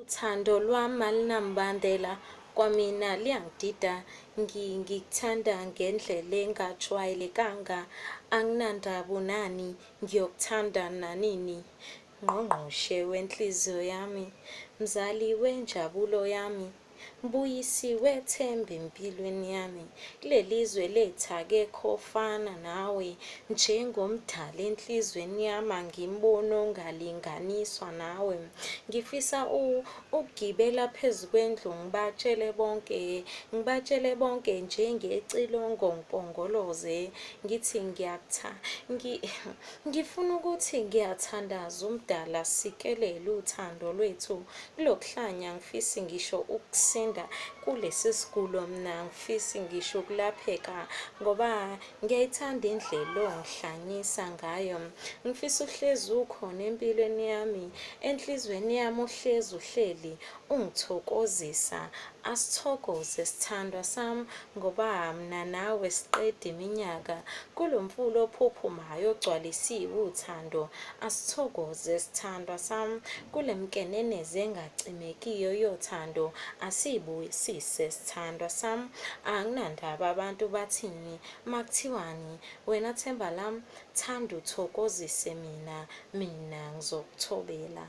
Uthando lwami alinambandela kwamina liyangidida ngikuthanda ngendlela engajwayelekanga anginandaba nani ngiyokuthanda nanini. Ngqongqoshe wenhliziyo yami, mzali wenjabulo yami, mbuyisi wethemba empilweni yami. Kuleli zwe lethu akekho ofana nawe, njengomdala enhlizweni yami angimboni ongalinganiswa nawe. Ngifisa ukugibela phezu kwendlu ngibatshele bonke njengecilongo ngimpongoloze ngithi ngifuna ukuthi ngiyathandaza umdala sikelele uthando lwethu kulokuhlanya. Ngifisi ngisho ukusinda kulesi sigulo, mina ngifisi ngisho ukulapheka ngoba ngiyayithanda indlela ongihlanyisa ngayo. Ngifisa uhlezi ukhona empilweni yami, enhlizweni yami uhlezi uhleli ungithokozisa. Asithokoze sithandwa sami ngoba mina nawe siqeda iminyaka kulo mfula ophuphumayo ogcwalisiwe uthando. Asithokoze sithandwa sami kule mkeneneze engacimekiyo yothando. Asiyibuyisise sithandwa sami. Anginandaba abantu bathini makuthiwani, wena themba lami, thanda uthokozise mina, mina ngizokuthobela.